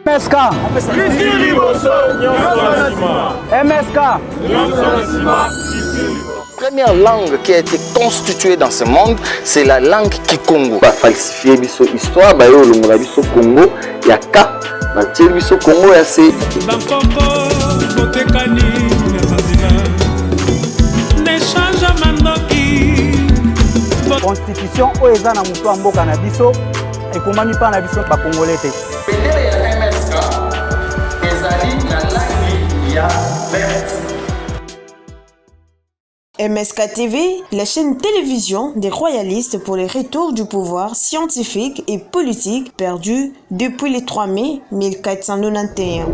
MSK. MSK. Première langue qui a été constituée dans ce monde, c'est la langue Kikongo. Ba falsifier biso histoire, ba yo longola biso Congo, ya ka, ba tier biso Congo ya se. Constitution oeza na mutu mboka na biso ekomami pa na biso ba congolais te. Bendele ya MSK ezali na langue ya verte. MSK TV, la chaîne télévision des royalistes pour le retour du pouvoir scientifique et politique perdu depuis le 3 mai 1491.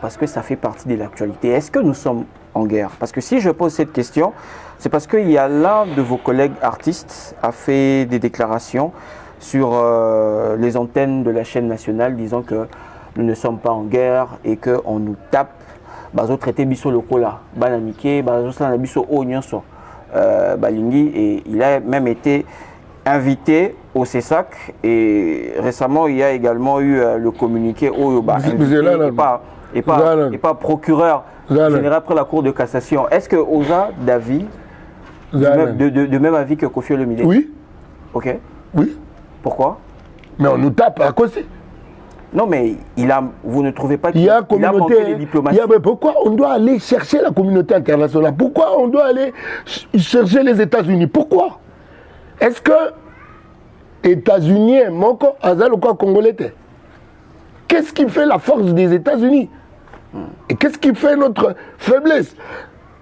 Parce que ça fait partie de l'actualité. Est-ce que nous sommes en guerre? Parce que si je pose cette question, c'est parce qu'il y a l'un de vos collègues artistes a fait des déclarations sur les antennes de la chaîne nationale disant que nous ne sommes pas en guerre et qu'on nous tape. Bazo traité biso lokola, banamike, bazo sala biso onyonso, balingi, et il a même été invité au CESAC et récemment il y a également eu le communiqué et pas procureur général après la cour de cassation. Est-ce que Oza David de même avis que Kofi Olomide? Oui. Ok. Oui. Pourquoi? Mais on nous tape à cause. Non, mais vous ne trouvez pas qu'il a manqué de diplomatie? Pourquoi on doit aller chercher la communauté internationale? Pourquoi on doit aller chercher les États-Unis? Pourquoi? Est-ce que États-Unis manquent à quoi congolais? Qu'est-ce qui fait la force des États-Unis? Et qu'est-ce qui fait notre faiblesse?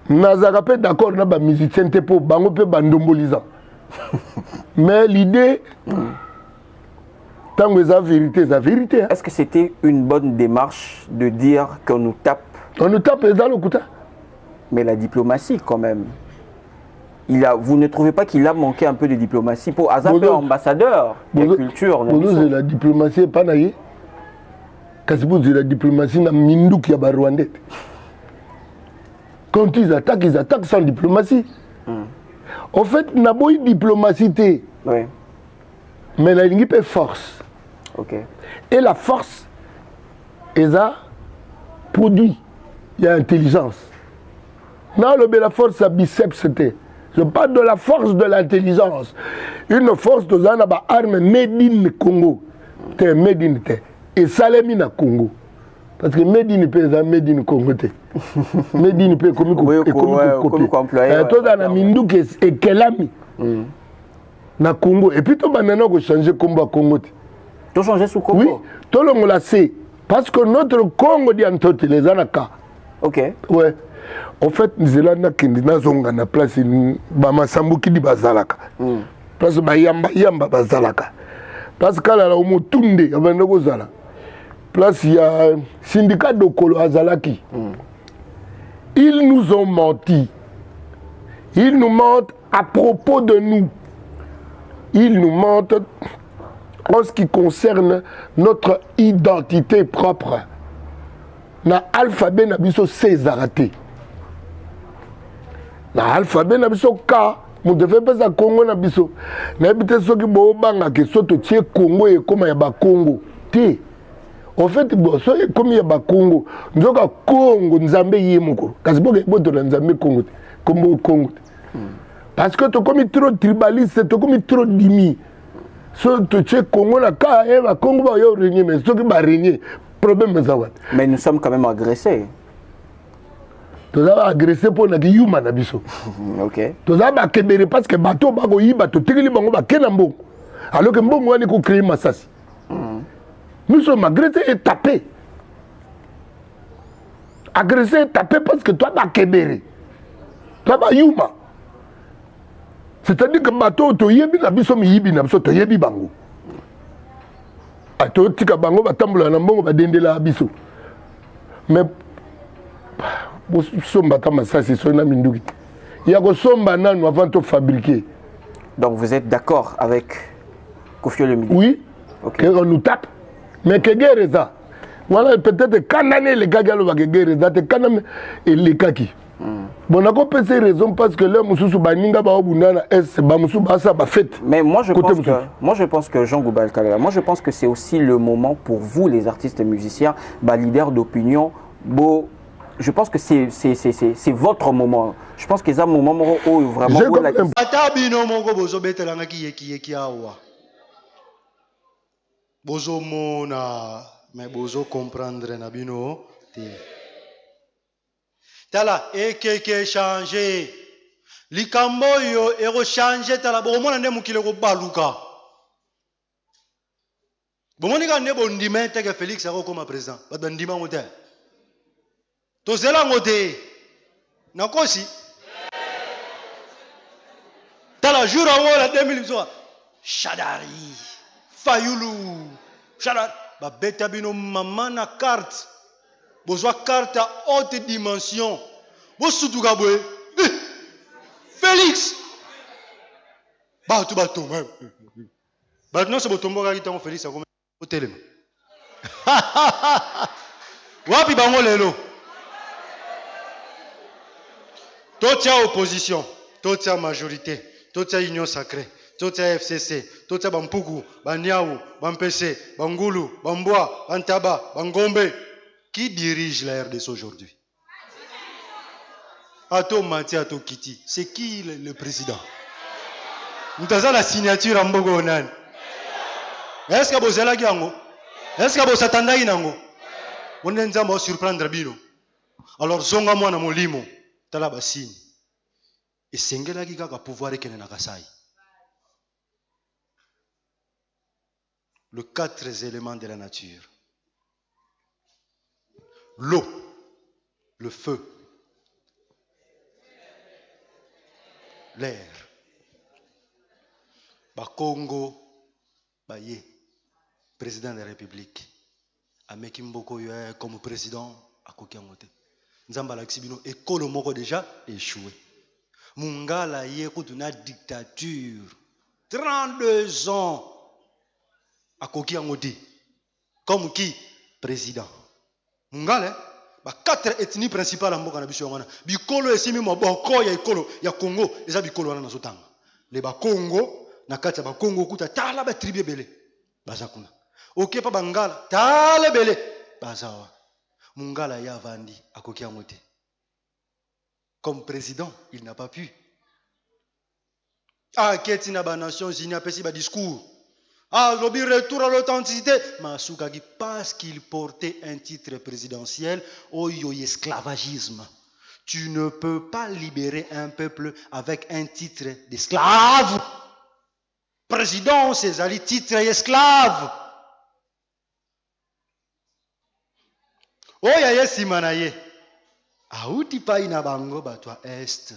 Nazarapé d'accord, on a musicien pour bangope bandombolisant. Mais l'idée. Tant que la vérité, c'est la vérité. Est-ce que c'était une bonne démarche de dire qu'on nous tape? On nous tape dans le couteau. Mais la diplomatie quand même. Vous ne trouvez pas qu'il a manqué un peu de diplomatie pour Azapé ambassadeur de culture? Pour la diplomatie n'est pas naïe. Quand vous la diplomatie, n'a mindou qui a Rwandais. Quand ils attaquent sans diplomatie. En fait, n'a pas eu diplomatie. Oui. Mais la ligne est force. Okay. Et la force, elle a produit. Il y a intelligence. Non, la force, c'est biceps, c'était. Je parle de la force de l'intelligence. Une force de l'arme made in Congo. C'est made in. Et Salemi na Congo. Parce que made in peut être made in Congo. Made in peut comme employé. Tout dans la mindouk et Kelami. Na Congo. Et puis tout maintenant qu'on change combat Congo. Tout changer sous Congo? Oui, tout le monde l'a sait. Parce que notre Congo dit en tout, les Anaka. Ok. Ouais. En fait, nous avons na place Bama Sambuki di Bazalaka. Place Bayamba Bazalaka. Place Kala Omotunde, Abandoko Zala. Place il y a syndicat de Kolo Azalaki. Ils nous ont menti. Ils nous mentent à propos de nous. Ils nous mentent en ce qui concerne notre identité propre. Na alphabet na biso Césaraté. Na alphabet na biso K, nous devons pas ça Congo na biso. Na bité so ki bo banga ke so to tie Congo et comme ya ba Congo. Té. En fait, bon, so comme ya ba Congo, nzoka Congo nzambe yemoko. Kasi boke boto na nzambe Congo. Comme Congo. Parce que tu comme trop tribaliste, tu comme trop dimi. Si tu es Congo, la Congo va régner, mais ce qui va régner, problème est ça. Mais nous sommes quand même agressés. Tu as agressé pour la Guillaume Nabiso. Ok. Tu as agressé parce que bateau bago yi bateau tigli bango ba kenambo. Alors que mbongo wani ko créer Massassi. Nous sommes agressés et tapés. Agressés et tapés parce que toi as kébéré. Toi as yuma. C'est-à-dire que bateau to yebi na biso mi yibi na biso to yebi bango. Ato tika bango batambola na mbongo ba dendela biso. Mais bo somba ta Massassi so na minduki. Ya ko somba nanu avant de fabriquer. Donc vous êtes d'accord avec Kofi Olomide? Oui. Ok. Que on nous tape. Mais que guerre ça. Voilà peut-être canane les gars qui ont guerre ça te caname et les kaki. Bon, on a compris ces raisons parce que là, Moussou Baninga Baobunana, c'est Bamoussou Bassa Bafet. Mais moi je pense que Jean Goubal Kalala, moi je pense que c'est aussi le moment pour vous, les artistes et musiciens, leaders d'opinion, je pense que c'est votre moment. Je pense que c'est un moment où vraiment. Bozo mona, mais bozo comprendre na bino te. Tala ekeke changer. Likambo yo ero changer tala bo mona nde mukile ko baluka. Bo moni ka ne bo ndime te ke Félix ako comme président. Ba ndima ngote. To zela ngote. Nakosi. Tala jour en la 2000 Shadari. Fayulu. Shadari. Ba beta bino maman na carte. Bozwa carte à haute dimension. Bo sutuka boy. Félix. Ba tu ba tombe. Ba non c'est botombo ka kitango Félix akome hotel. Wapi bango lelo. Totia opposition, totia majorité, totia union sacrée, totia FCC, totia Bampuku, Banyao, Bampese, Bangoulou, Bamboa, Bantaba, Bangombe. Qui dirige la RDC aujourd'hui? Ato Mati, Ato Kiti. C'est qui le président? Nous avons la signature en Bogonan. Est-ce que vous avez la Est-ce que vous attendez nango? On est en train de surprendre Bino. Alors, zonga moi na molimo. Tala basini. Et sengela giga ka pouvoir ekene na kasai. Les 4 éléments de la nature. L'eau, le feu, l'air. Bakongo, Baye, président de la République. Ameki Mboko comme président à Kokiangote. Nzamba Laxibino et Kolomoko déjà échoué. Mungala yé koutuna dictature. 32 ans à Kokiangote. Comme qui? Président. Mungala, 4 ethnies principales en Mboka na biso wana. Bikolo esimi maboko ya ikolo ya Congo, eza bikolo wana nazotanga. Les Bakongo na kati ya Bakongo kuta tala ba tribu belé. Bazakuna. OK pa Bangala, tala belé. Bazawa. Mungala ya vandi à Kokiangote. Comme président, il n'a pas pu. Ah, Ketina ba Nations Unies a pesi ba discours. Ah, lobby retour à l'authenticité. Masukagi, parce qu'il portait un titre présidentiel, oyo esclavagisme. Tu ne peux pas libérer un peuple avec un titre d'esclave. Président, c'est ali titre esclave. Oya yesi manaye. Auti pa ina bango batwa est.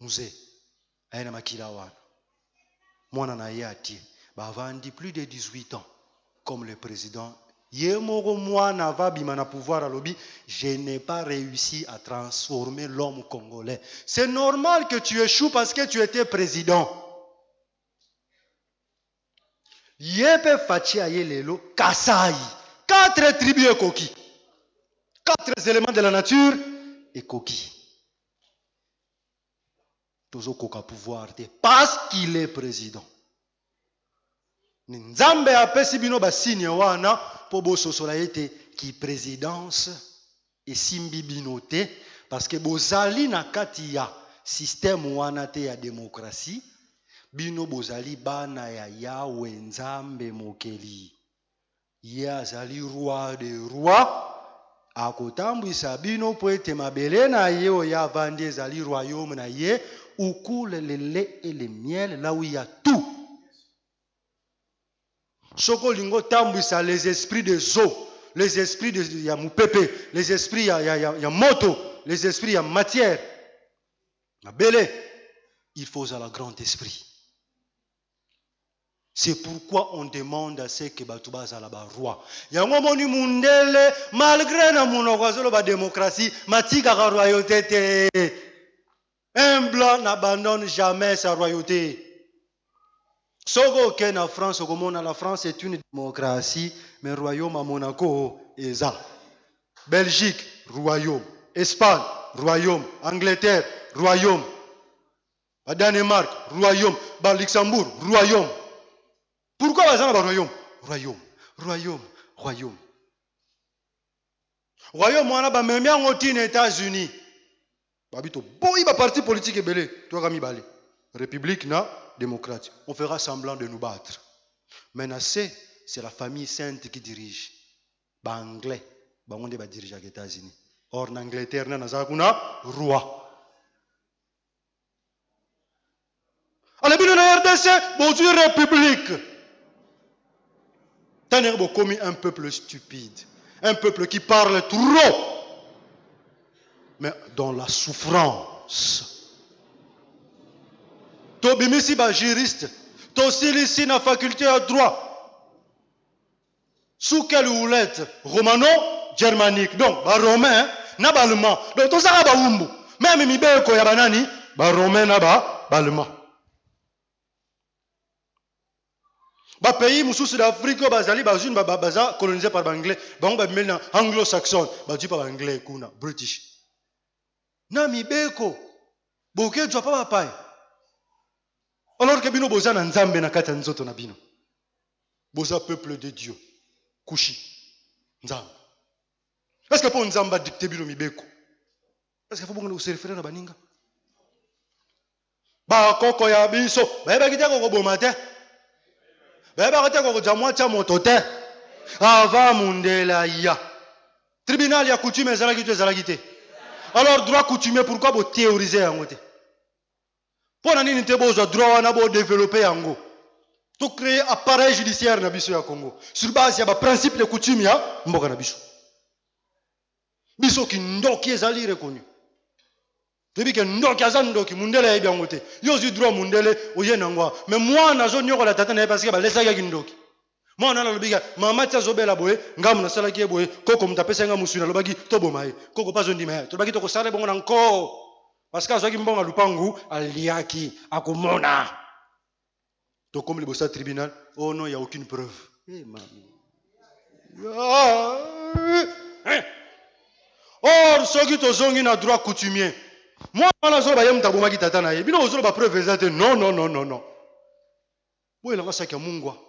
Musée. Aina makila wana. Mwana na yati. Bavandi plus de 18 ans. Comme le président. Yemoro mwana va bimana pouvoir à lobby. Je n'ai pas réussi à transformer l'homme congolais. C'est normal que tu échoues parce que tu étais président. Yepe Fachi Ayelelo, Kasai. 4 tribus et coquilles. 4 éléments de la nature et coquilles. Tozo koka pouvoir parce qu'il est président. Nzambe apesi bino basini wana po bososola ete ki présidence et simbi binote parce que bozali na kati ya système wana te ya démocratie. Bino bozali bana ya Yahweh Nzambe mokeli. Ye azali roi des rois. Akotambwisa bino po ete mabele na ye oya vandi ezali royaume na ye. Où coule le lait et le miel, là où il y a tout. Soko lingo tambwisa les esprits des eaux, les esprits de ya mupepe, les esprits ya moto, les esprits ya matière. Mabele, il faut à la grand esprit. C'est pourquoi on demande à ce que Batouba Zalaba roi. Yango moni mundele, malgré na monogazolo ba démocratie, matika ka royauté. Un blanc n'abandonne jamais sa royauté. Sogo ken en France, la France est une démocratie, mais royaume à Monaco est ça. Belgique, royaume. Espagne, royaume. Angleterre, royaume. Danemark, royaume. Luxembourg, royaume. Pourquoi les gens royaume? Royaume, royaume, royaume. Royaume, on a même aux États-Unis. Babito, boy, ba parti politique est belé. Toi, Rami Balé. République, na, démocrate. On fera semblant de nous battre. Maintenant, c'est la famille sainte qui dirige. Ba anglais, ba on va diriger les États-Unis. Or, en Angleterre, na nazakuna roi. Alors, bien, le RDC, bonjour République. T'as commis un peuple stupide. Un peuple qui parle trop. Mais dans la souffrance. Tu es un juriste. Tu es ici dans la faculté de droit. Sous quelle houlette? Romano-germanique. Donc, les Romains, na allemand. Donc, tout ça, c'est umbu. Même si il y a banani, les Romains, na allemand. Les pays mususu d'Afrique, ils colonisés par les Anglais. Ils sont anglo-saxons. Ils sont pas anglais, british. Nami beko boke jwa pa papai alors que bino boza na nzambe na kati nzoto na bino boza peuple de Dieu kushi nzambe est-ce que pour nzamba dicter bino mibeko est-ce que faut bongo se référer na baninga ba koko ya biso ba ba kitako ko bomate ba ba kitako ko jamwa cha motote ava mundela ya tribunal ya coutume ezalaki te. Alors, droit coutumier, pourquoi vous théorisez en côté? Pour nous, nous avons droit à développer en Congo. Tout créer appareil judiciaire dans le Congo. Sur base de principe de coutume, nous avons des biso qui est reconnu. Depuis que nous avons des mundele est bien côté. Yo du droit mundele au yenangwa. Mais moi, na zone yoko la tata na parce que ba lesa ya kindoki. Moi na lobiga mama tia zobela boye ngamu na sala ki boye koko mutapesa nga musuna lobaki toboma ye koko pazo ndima to baki to ko sala bongo na nko parce que azwaki mbonga lupangu aliaki akomona to comme le bossa tribunal oh non il y a aucune preuve eh mami or soki to zongi na droit coutumier moi na zo ba yem taboma ki tata na ye bino zo ba preuve exacte non boye la ngasa ki mungwa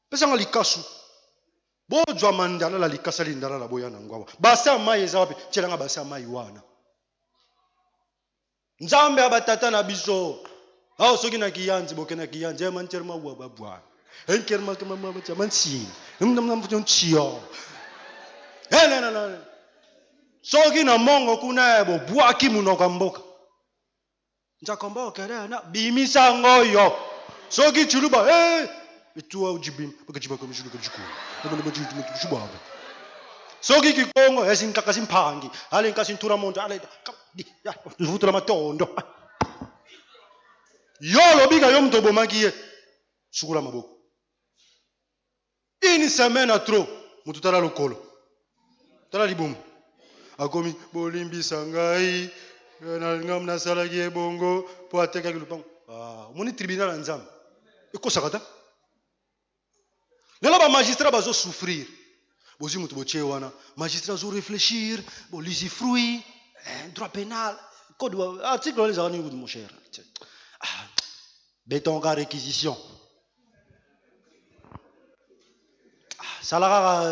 pesa nga likasu bojwa mandala la likasa lindala la boya na ngwa basa mai ezawapi tshela basa mai wana nzambe abatata na biso aho soki na kiyanzi boke na kiyanzi ya mancherma wa babwa enkerma kama mama chamansi namnam chio na soki na mongo kuna bo bwaki munoka mboka nzakomba okere na bimisa ngoyo soki chuluba et toi ujibim bakajiba comme je le dis quoi soki kikongo esinkakasi mphangi ale nkasi ntura monto ale vutura matondo yo lobika yo mto bomaki ye sukula maboko une semaine à trop mutu tala lokolo tala libumu akomi bolimbi sangai na ngam na sala ki bongo po ateka ki lupango moni tribunal nzambe ekosakata. Les magistrats vont souffrir. Les magistrats vont réfléchir, vont lire fruits, droit pénal, code article les années mon cher. Béton car réquisition. Salara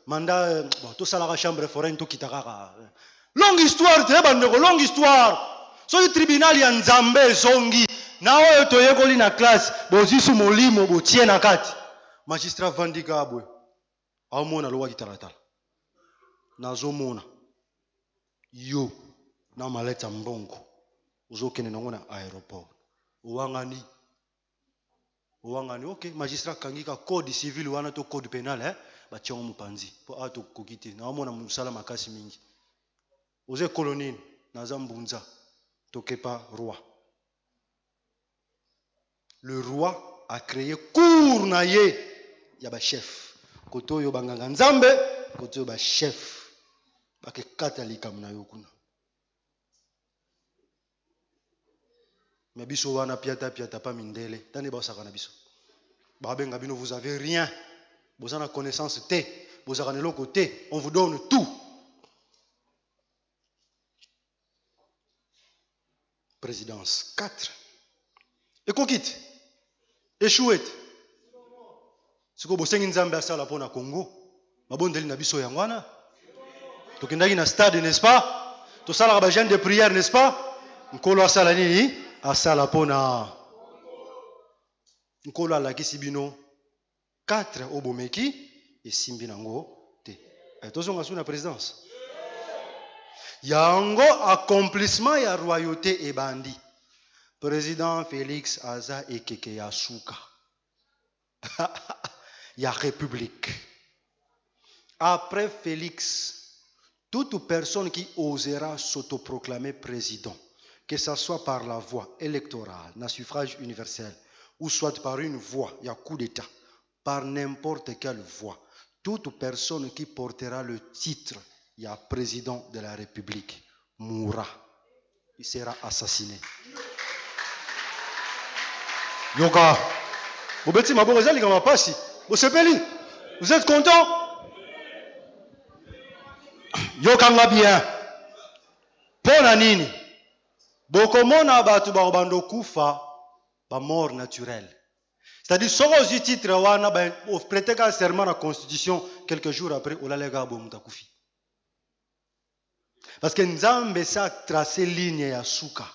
mandat tout salara chambre foraine tout kitaka. Longue histoire, très bonne longue histoire. So le tribunal ya nzambe zongi na oyo toyekoli na classe bozisu molimo botie na kati. Magistrat Vandika Abwe, Aumona Loa Gitaratal, Nazomona, yo, na maleta mbongo, uzokene na aéroport, Ouangani, ok, magistrat Kangika, code civil, wana to code pénal, bationg mupanzi, po ato kokite, na omona musala makasi mingi, oze kolonine, nazambunza, tokepa roi. Le roi a créé cour naye. Il y a un chef. Koto yo banganga nzambe, koto yo ba chef. Bake katalika mna yokuna. Mais biso wana piata pa mindele. Tande ba sakana biso. Ba benga bino vous avez rien. Vous avez la connaissance té, vous avez le côté, on vous donne tout. présidence. 4. Et qu'on quitte. Échoué. Ce que vous savez, Nzambe a sala pour na Congo. Ma bonne deli na biso yangwana. Donc il y a un stade, n'est-ce pas? Tout ça, la jeune de prière, n'est-ce pas? Nkolo a sala nini? A sala pour na. Nkolo a la kisibino. 4 obomeki et simbinango te. Et tous on a sous la présidence. Yango accomplissement ya royauté et bandi. Président Félix Aza et Keke Yasuka. Ya république. Après Félix, toute personne qui osera s'autoproclamer président, que ce soit par la voie électorale, na suffrage universel, ou soit par une voie, il y a coup d'État, par n'importe quelle voie, toute personne qui portera le titre, il y a président de la République, mourra. Il sera assassiné. Yoka, vous êtes content? Yoka bien. Pona nini? Bokomona batu ba bando kufa ba mort naturelle. C'est-à-dire sokozi titre wana ba prêter un serment à la constitution quelques jours après olalega bo mutakufi. Parce que Nzambe sa tracé ligne ya suka.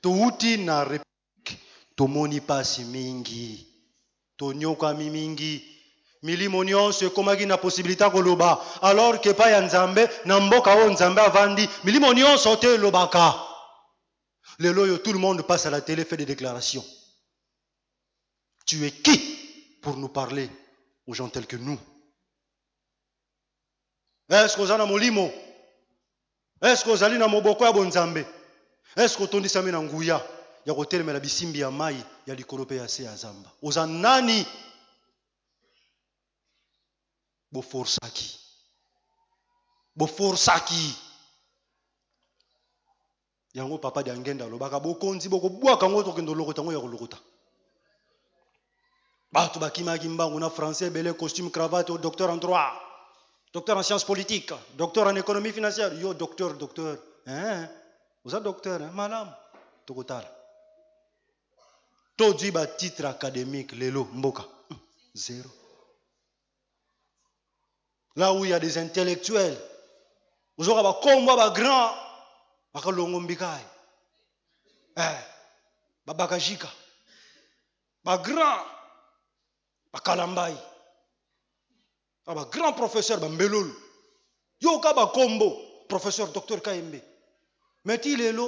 To uti na république to moni pasi mingi. To nyoka mingi. Milimo nyonso ekomaki na possibilité koloba alors que pa ya Nzambe na mboka o Nzambe avandi milimo nyonso te lobaka. Lelo yo tout le monde passe à la télé fait des déclarations. Tu es qui pour nous parler aux gens tels que nous? Est-ce que vous avez molimo? Est-ce que vous avez na moboko ya bonzambe? Est-ce que vous avez sami na nguya ya kotelemela bisimbi ya mai ya likolo pe ya se ya zamba? Oza nani? Boforsaki. Yango papa de angenda lobaka bokonzi boko bwaka ngo tokendo lokota ngo ya kolokota. Bato bakimaki mbangu na français belé costume cravate au docteur en droit, docteur en sciences politiques, docteur en économie financière. Yo docteur hein? Vous êtes docteur hein? Madame tokotala. Todui ba titre académique lelo mboka. Zéro. Là où il y a des intellectuels, vous aurez un combat, un grand, un longo mbikai, un bakajika, un grand, un kalambai, un grand professeur, un mbelol, yoka un combo, professeur docteur Kaimbe, mais il est là,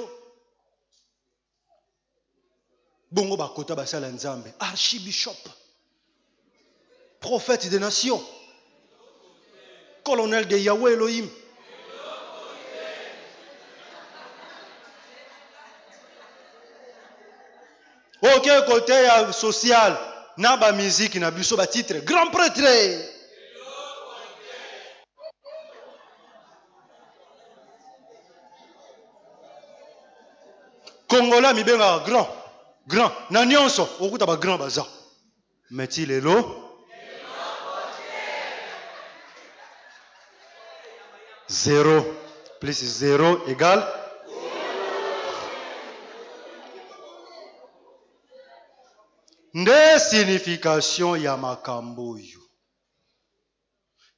bongo bakota basala nzambe, archibishop, prophète des nations. Colonel de Yahweh Elohim. Ok, côté social, naba musique, na biso ba titre, grand prêtre. Congolais mi benga grand, na nyonso, okuta ba grand baza. Mais il est là. Zéro plus 0 égale nde signification ya makambo yo.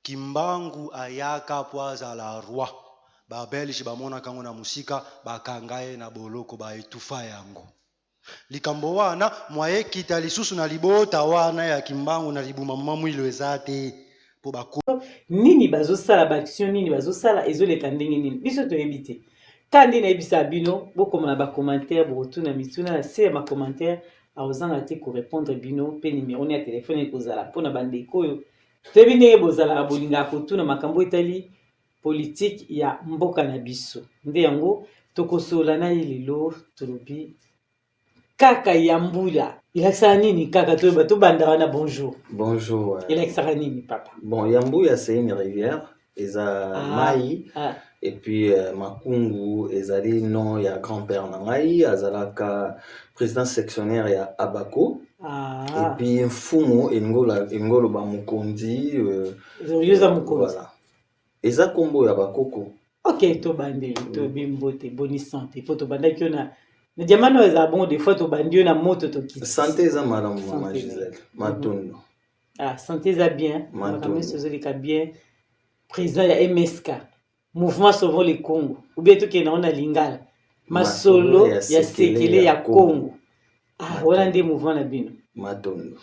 Kimbangu ayaka poaza la roi. Ba belge ba mona kango na musika ba kangaye na boloko ba etufa yango. Likambo wana mwaye kita lisusu na libota wana ya kimbangu na libuma mwilo ezate. Nini bazo sala baction nini bazo sala ezoleka ndenge nini biso toyebite kandi na ebisa bino boko na ba commentaire botuna mituna na se ma commentaire aozanga te ko répondre bino pe numéro ya téléphone ekozala pona bandeko yo tebine bozala bolinga kotuna makambo etali politique ya mboka na biso nde yango tokosola na lelo tolobi kaka yambula. Il a ça nini kaka to bandara na bonjour. Bonjour. Il a ça nini papa. Bon, Yambouya c'est une rivière, eza mai et puis Makungu ezali non ya grand-père na ngai azalaka président sectionnaire ya Abako. Et puis Mfumu engolo ba mukonzi yoza mukonzi. Voilà. Eza kombo ya bakoko. OK, to bande to bimbote boni santé. Poto banda ki na Le diamant est bon des fois au bandio na moto to kit. Santé za madame maman Gisèle. Matondo. Ah, santé za bien. Matondo. Santé bien. Président ya MSK. Mouvement Sauvons le Congo. Ou bien tout qui est dans la Lingala. Masolo ya sekele ya Congo. Ah, voilà des mouvements na bino. Matondo.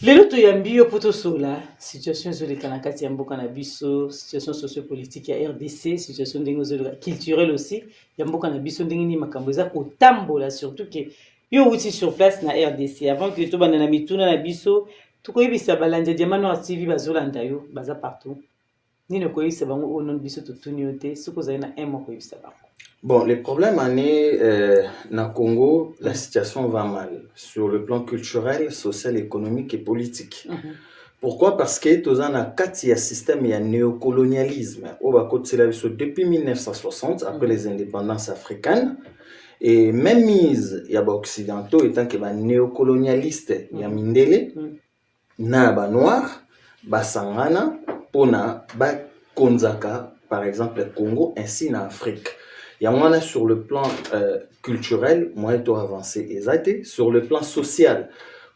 Lelo to yambi yo poto sola situation zo le kanakati ya mboka na biso, situation sociopolitique ya RDC, situation ndenge zo culturelle aussi ya mboka na biso ndenge ni makambo za ko tambola surtout que yo uti sur place na RDC avant que to bana na mituna na biso to ko yebisa balanja diamano TV bazolanda yo baza partout ni ne ko yebisa bango o non biso to tuniote suko za na un ko yebisa bango. Bon, le problème na Congo, la situation va mal sur le plan culturel, social, économique et politique. Pourquoi? Parce que tous en a quatre il y a système il y a néocolonialisme au bas côté depuis 1960 après les indépendances africaines et même mise il y a occidentaux étant que ba néocolonialiste il y a mindele na ba noir ba sangana pona ba konzaka par exemple le Congo ainsi en Afrique. Il y a moins sur le plan culturel, moins tôt avancé exacté. Sur le plan social,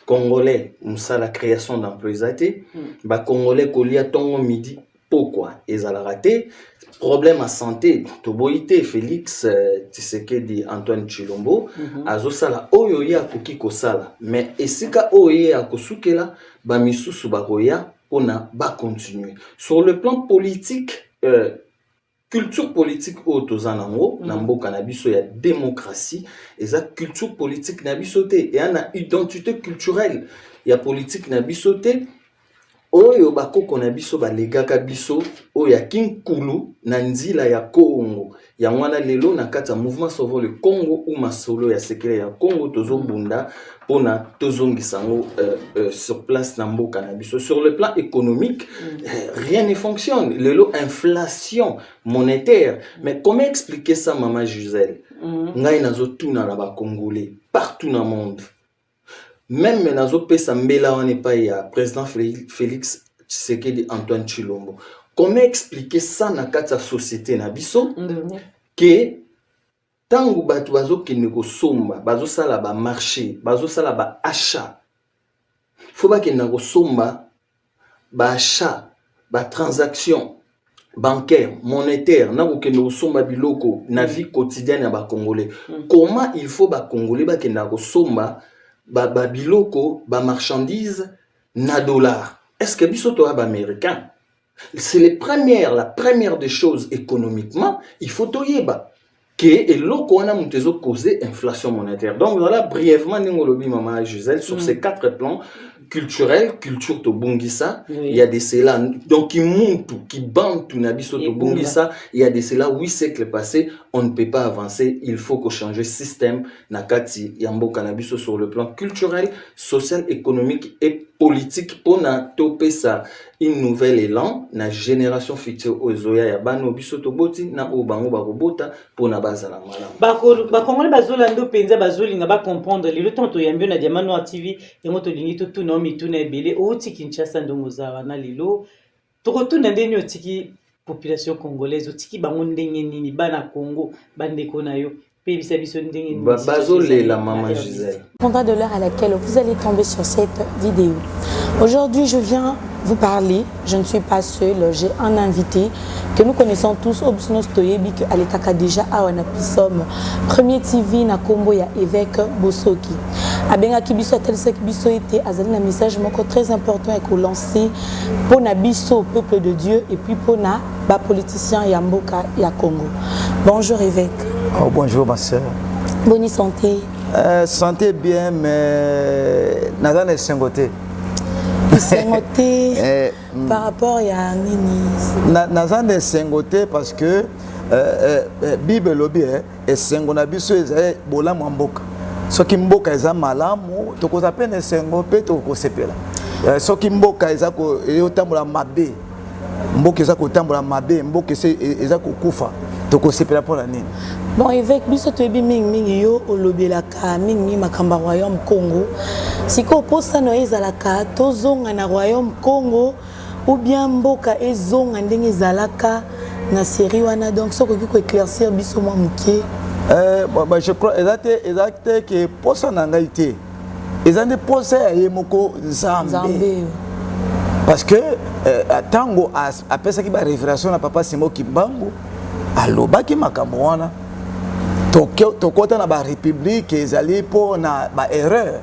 congolais, ça la création d'emplois exacté. Bah congolais colia tongo midi, pourquoi? Ils ont raté. Problème à santé, Toboïté, Félix, Tshisekedi, Antoine Chilombo, azo sala oyoya kokiko sala. Mais esika oyoya kosukela, ba misusu bakoya, ona ba continuer. Sur le plan politique, culture politique autozanango nambo cannabis ya démocratie et ça culture politique nabisoté et ana identité culturelle ya politique nabisoté oyo bakoko na biso balegaka biso oyo ya kinkulu na nzila ya Congo ya mwana lelo na kata mouvement Sauvons le Congo ou masolo ya sekele ya Congo tozobunda pona tozongisango sur place na mboka na biso. Sur le plan économique rien ne fonctionne, lelo inflation monétaire. Mais comment expliquer ça maman Gisèle? Ngai nazotuna na ba congolais partout dans le monde. Même nazo pesa mbela on n'est pas ya président Félix Tshisekedi Antoine Chilombo. Comment expliquer ça na kata société na biso que tangu batu bazo kineko somba bazo sala ba marché bazo sala ba achat faut pas que nako somba ba achat ba transaction bancaire monétaire nako kineko somba biloko na vie quotidienne ya ba congolais. Comment il faut ba congolais ba kineko somba ba biloko ba marchandise na dollar? Est-ce que biso to ba américain? C'est la première des choses économiquement, il faut toyeba que et loko wana mutezo causer inflation monétaire. Donc voilà brièvement ningolobi maman Gisèle sur ces quatre plans culturel, culture to bungisa, il y a des cela donc qui montent, qui bantent na biso to bungisa, il y a des cela 8 siècles passés, on ne peut pas avancer, il faut que changer système nakati yambo cannabis sur le plan culturel, social, économique et politique pour na topé ça une nouvelle élan na génération future ozoya ya bano biso to boti na obango ba robota pour na bazala malamu ba kongole bazolando penza bazolinga ba comprendre le temps to yambio na diamano TV yango to lingi to no mituna ebele oti Kinshasa ndongo za wana lelo to retourne ndeni otiki population congolaise otiki bango ndenge nini bana Congo bandeko na yo. La maman Gisèle. Dépendra de l'heure à laquelle vous allez tomber sur cette vidéo. Aujourd'hui, je viens vous parler. Je ne suis pas seule. J'ai un invité que nous connaissons tous. Obsnos Toyebi que Alekaka déjà à Wanapisom. Premier TV na Kombo ya évêque Bosoki. Abenga Kibiso tel sec biso était azali un message très important et qu'on lançait pour Nabiso peuple de Dieu et puis pour na ba politicien ya Mboka ya Congo. Bonjour évêque. Oh, bonjour ma soeur. Bonne santé. Santé bien, mais n'a pas sengoté. Sengoté par rapport à Nini. N'a pas sengoté parce que Bible lobby et sengona biso ezali bola mboka. Soki mboka eza malamu tokoza pene sengo pe tokosepela. Soki mboka eza ko yotambola mabe. Mboka eza ko tambola mabe, mboka eza ko kufa. Tokosepela pour la nini. Bon, évêque, biso toyebi mingi yo olobelaka mingi makamba royaume Congo. Siko posa no ezalaka tozonga na royaume Congo ou bien mboka ezonga ndenge ezalaka na série wana donc soko ki ko éclaircir biso mwa mukie. Je crois exactement que pour ça n'a été ils ont déposé à Yemoko Zambé parce que tango après ça qui va révélation à papa Simo Kimbangu aloba ki makambo wana tokota na ba république ezali po na ba erreur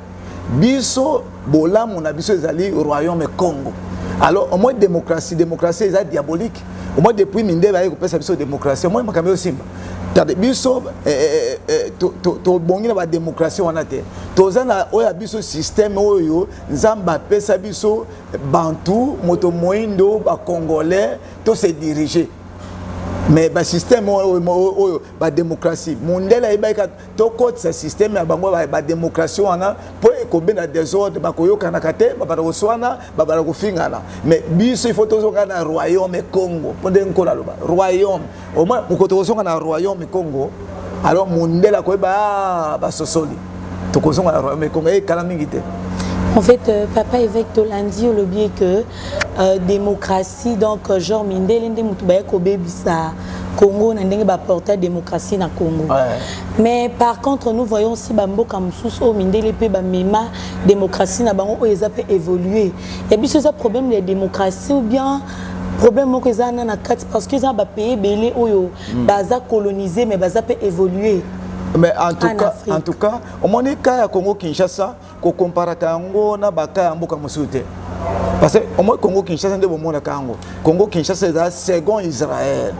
biso bolamu na biso ezali royaume Congo. Alors au moins démocratie est diabolique. Au moins depuis minde ba ko pesa biso démocratie au moins makambo simba biso to bongi na ba démocratie wana te tozana oya biso système oyo nzamba pesa biso bantu moto moindo ba congolais to se diriger mais ba système oyo ba démocratie mondela ibaka to côté ce système ya bango ba démocratie wana po ko bena désordre ba koyoka na kate ba ba koswana ba ba kofingana mais biso il faut tozoka na royaume Congo pondé nkola loba royaume au moins moko tozoka na royaume Congo alors mondela ko ba sosoli to kozonga na royaume Congo e kala mingite. En fait, papa évêque Tolandi au lobby que démocratie donc genre mindele ndé mutubaye ko bebisa Congo na ndenge ba porter démocratie na Congo. Ouais. Mais par contre nous voyons si bamboka mususu o mindele pe ba mema démocratie na bango o ezape évoluer. Et puis ce problème de démocratie ou bien problème moko ezana na kati parce que ça ba pays belé oyo baza colonisé mais baza pe évoluer. Mais en tout cas, au moins cas ya Congo Kinshasa ko compara kango na baka ya mboka musute. Parce que au moins Congo Kinshasa ndebo mona kango. Congo Kinshasa est second Israël.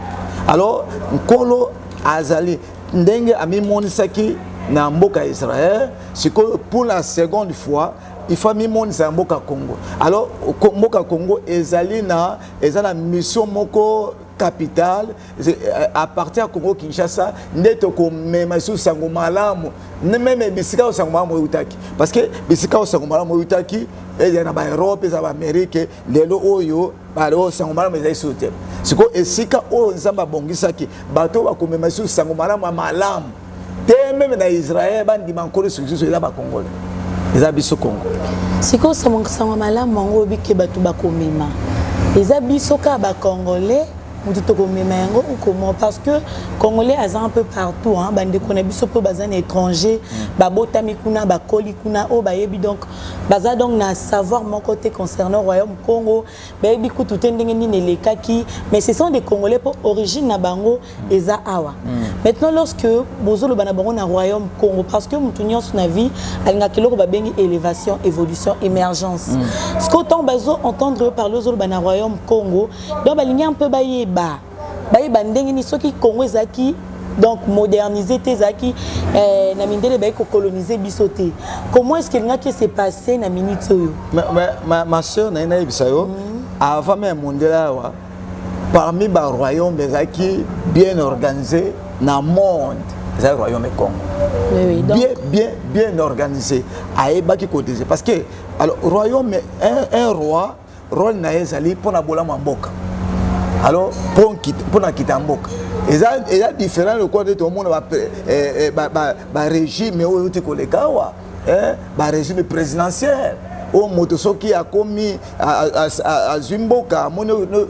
Alors Nkolo azali ndenge ami monisaki na mboka Israël, c'est que pour la seconde fois il faut mimoni sa mboka Congo. Alors mboka Congo ezali na mission moko capitale à partir de Congo Kinshasa neto ko mema su sango malamu même bisika o sango malamu utaki parce que bisika o sango malamu utaki et na ba Europe et ba Amérique lelo oyo ba lo sango malamu ezai soute siko esika o nzamba bongisaki bato ba ko mema su sango malamu te même na Israël bandi mankolo su eza ba Congolais eza biso Congo siko sango malamu ngo bike bato ba ko mema eza biso ka ba Congolais comment parce que Congolais a un peu partout hein bande qu'on a biso po bazan étranger ba botami kuna ba koli kuna o ba yebi donc baza donc na savoir mon côté concernant royaume Congo ba yebi ku tout ndenge ni nelekaki mais ce sont des Congolais pour origine na bango eza awa maintenant lorsque bozolo bana bango na royaume Congo parce que mutunyo na vie alinga kiloko ba bengi élévation évolution émergence ce qu'autant bazo entendre parler zolo bana royaume Congo donc balinga un peu baye ba bandenge ni soki Congo ezaki donc moderniser tezaki na mindele ba ko coloniser bisoté comment est-ce que s'est passé na minute yo ma sœur na ina bisayo avant même mondela wa parmi ba royaume ezaki bien organisé na monde c'est royaume Congo oui, donc bien organisé aebaki cotiser parce que alors royaume un roi rôle na ezali pona bola mboka. Alors, pour la Kitamboka, il y a différents records de tout le monde, régime, régime présidentiel. Au motosoki a commis à Zimboka,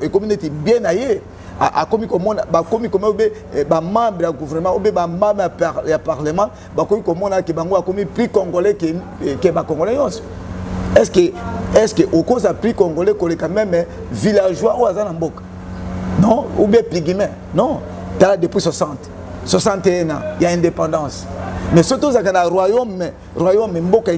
une communauté bien ailleurs. A commis comme membre du gouvernement, membre du parlement, qui a commis prix congolais qui est congolais. Est-ce que au cause du prix congolais, quand même villageois ou Azanamboka? Non, ou bien pygmée. Non, depuis 61 ans, il y a indépendance. Mais surtout, il y a un royaume, mboka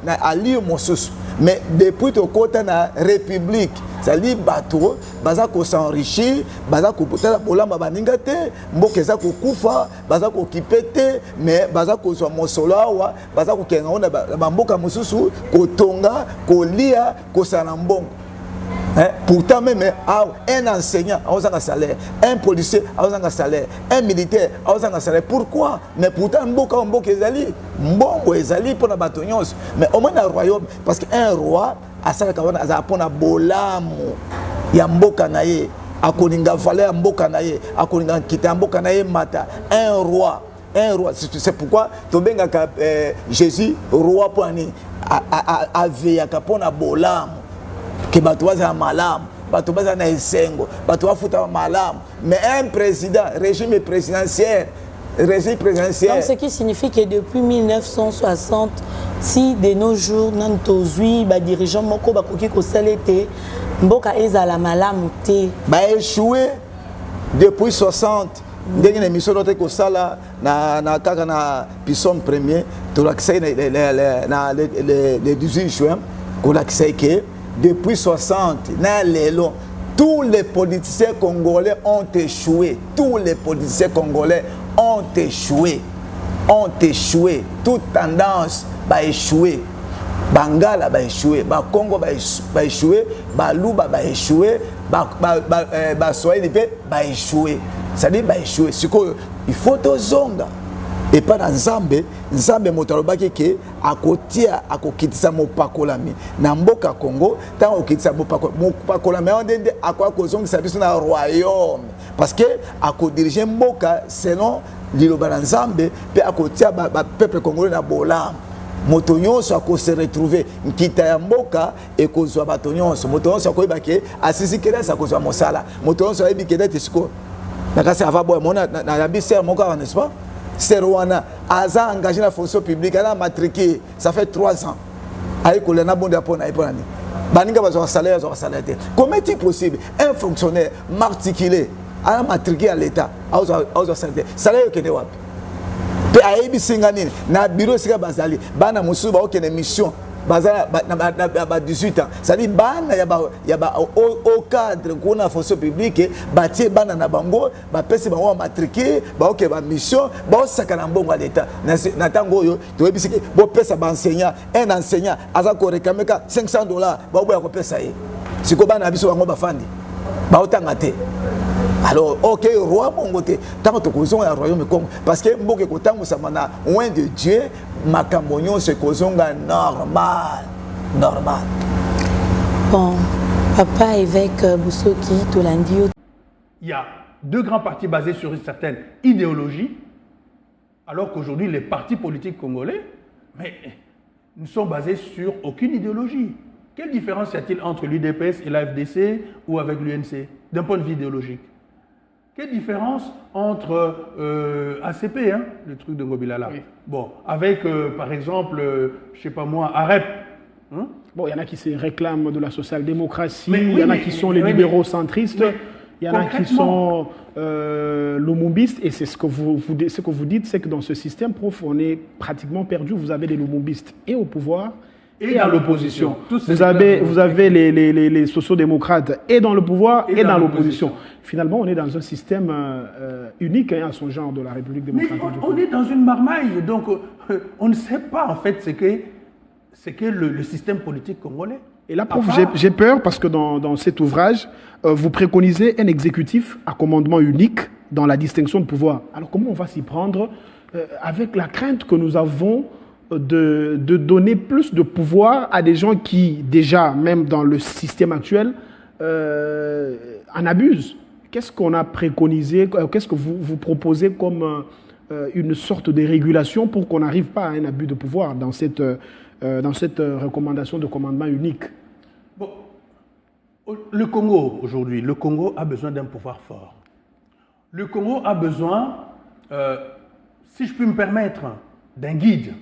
na ali mosus. Mais depuis le côté de la République, ça dit bateau, baza ko s'enrichir, baza ko potela bolamba baningate, mboka za ko kufa, baza ko kipete, mais baza ko so mosolawa, baza ko kenga ona ba mboka mosusu, ko tonga, ko lia, ko sanambongo. Pourtant même un enseignant a un salaire, un policier a un salaire, un militaire a un salaire. Pourquoi? Mais pourtant mboka ezali, mbongo ezali pour na batonyos. Mais au moins dans le royaume parce qu'un roi a ça kawana za pona bolamu ya mboka na ye, akoninga valeur mboka na ye, akoninga kita mboka na ye mata. Un roi, c'est pourquoi tobenga Jésus roi poni a veya kapona bolamu. Que batoza malam, batoza na esengo, batoza futa malam. Mais un président, régime présidentiel, régime présidentiel. Donc, ce qui signifie que depuis 1960, si de nos jours, nous avons dirigeants moko bakoki ko salete, mboka ezala malamu te. Ba échoué depuis 60. Dès que l'émission notre kosala na kaka na Pisson premier, to l'accès les 18 juin, ko l'accès que depuis 60, na lelo tous les politiciens congolais ont échoué. Tous les politiciens congolais ont échoué. Ont échoué. Toute tendance va échouer. Bangala va échouer. Congo va échouer. Luba va échouer. Swahili va échouer. C'est-à-dire va échouer. Il faut tout zonga. Et pas dans Nzambe, Nzambe motarobaki ke akotia akokitisa mopakolami na mboka Congo tant okitisa mopakolami ondende akwa kozongisa biso na royaume parce que akodirige mboka selon liloba na Nzambe pe akotia peuple congolais na bolam moto nyonso akose retrouver nkita ya mboka ekozwa bato nyonso moto nyonso akoyeba ke asisi kelasa akozwa mosala moto nyonso ayebi ke dete siko nakasi ava boya mona na yabi ser moko n'est-ce pas. Serwana a engagé dans la fonction publique, elle a matriqué, ça fait 3 ans. Aïe, a bon d'apport, Baninga va avoir salaire, salaire. Comment est-il possible un fonctionnaire matriculé, a matriqué à l'État, a salaire, salaire qui est wap. Puis aïe, singani, na bureau sika bazali, bana musu ba aucune mission. Bazala 18 ans. C'est-à-dire il y a au cadre qu'on a fonction publique, bâti bana na bango, ba pesi bango matriqué, ba OK ba mission, ba sakana mbongo à l'état. Na tango yo, to ebisi ke bo pesa ba enseignant, un enseignant aza ko rekameka $500, ba boya ko pesa ye. Siko bana biso bango ba fandi. Ba otanga te. Alors, ok, roi Mongote, tant que tu as un royaume Congo, parce que Mboke Kotango Samana, loin de Dieu, Makambonio se kozonga normal. Normal. Bon, papa évêque Boussoki, Tolandio. Il y a 2 grands partis basés sur une certaine idéologie, alors qu'aujourd'hui, les partis politiques congolais, mais, ne sont basés sur aucune idéologie. Quelle différence y a-t-il entre l'UDPS et l'AFDC ou avec l'UNC, d'un point de vue idéologique? Quelle différence entre ACP, hein, le truc de Ngobilala, oui. Bon, avec par exemple, je sais pas moi, AREP. Hein? Bon, il y en a qui se réclament de la social-démocratie, il y en a qui sont les libéraux centristes, il y en a qui sont lumumbistes, et c'est ce que vous dites, c'est que dans ce système profond, on est pratiquement perdu. Vous avez des lumumbistes et au pouvoir, et à l'opposition. Vous avez les sociodémocrates et dans le pouvoir et dans l'opposition. Finalement, on est dans un système unique à son genre de la République démocratique du Congo. On est dans une marmaille, donc on ne sait pas en fait ce qu'est le système politique congolais. Et là, prof, j'ai peur parce que dans cet ouvrage, vous préconisez un exécutif à commandement unique dans la distinction de pouvoir. Alors comment on va s'y prendre avec la crainte que nous avons de donner plus de pouvoir à des gens qui, déjà, même dans le système actuel, en abusent. Qu'est-ce qu'on a préconisé, qu'est-ce que vous proposez comme une sorte de régulation pour qu'on n'arrive pas à un abus de pouvoir dans cette recommandation de commandement unique? Bon, le Congo, aujourd'hui, le Congo a besoin d'un pouvoir fort. Le Congo a besoin, si je puis me permettre, d'un guide.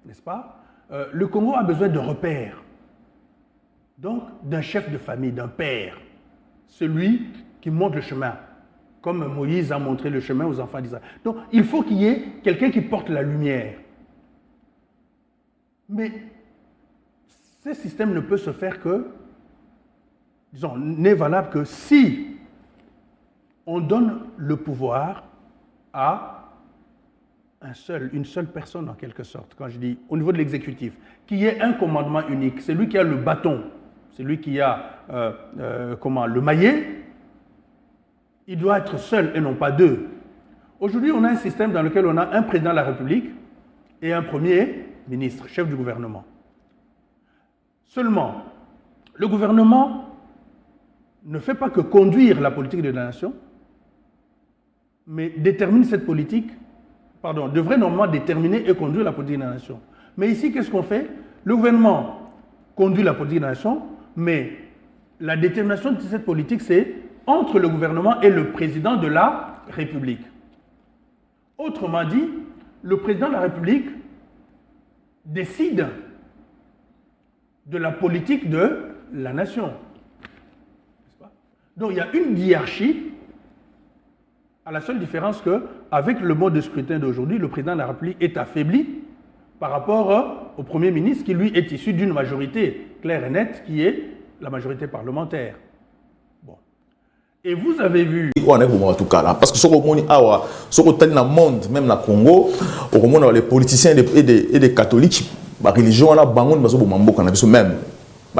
N'est-ce pas? Le Congo a besoin de repères, donc d'un chef de famille, d'un père, celui qui montre le chemin, comme Moïse a montré le chemin aux enfants d'Israël. Donc il faut qu'il y ait quelqu'un qui porte la lumière. Mais ce système ne peut se faire que, disons, n'est valable que si on donne le pouvoir à une seule personne en quelque sorte, quand je dis au niveau de l'exécutif, qui ait un commandement unique, c'est lui qui a le bâton, c'est lui qui a le maillet, il doit être seul et non pas 2. Aujourd'hui, on a un système dans lequel on a un président de la République et un premier ministre, chef du gouvernement. Seulement, le gouvernement ne fait pas que conduire la politique de la nation, mais détermine cette politique, devrait normalement déterminer et conduire la politique de la nation. Mais ici, qu'est-ce qu'on fait? Le gouvernement conduit la politique de la nation, mais la détermination de cette politique, c'est entre le gouvernement et le président de la République. Autrement dit, le président de la République décide de la politique de la nation. Donc il y a une hiérarchie, à la seule différence qu'avec le mode de scrutin d'aujourd'hui, le président de la République est affaibli par rapport au Premier ministre qui, lui, est issu d'une majorité claire et nette, qui est la majorité parlementaire. Bon. Et vous avez vu... Parce que ce qu'on dans le monde, même dans le Congo, les politiciens et des catholiques, la religion, même.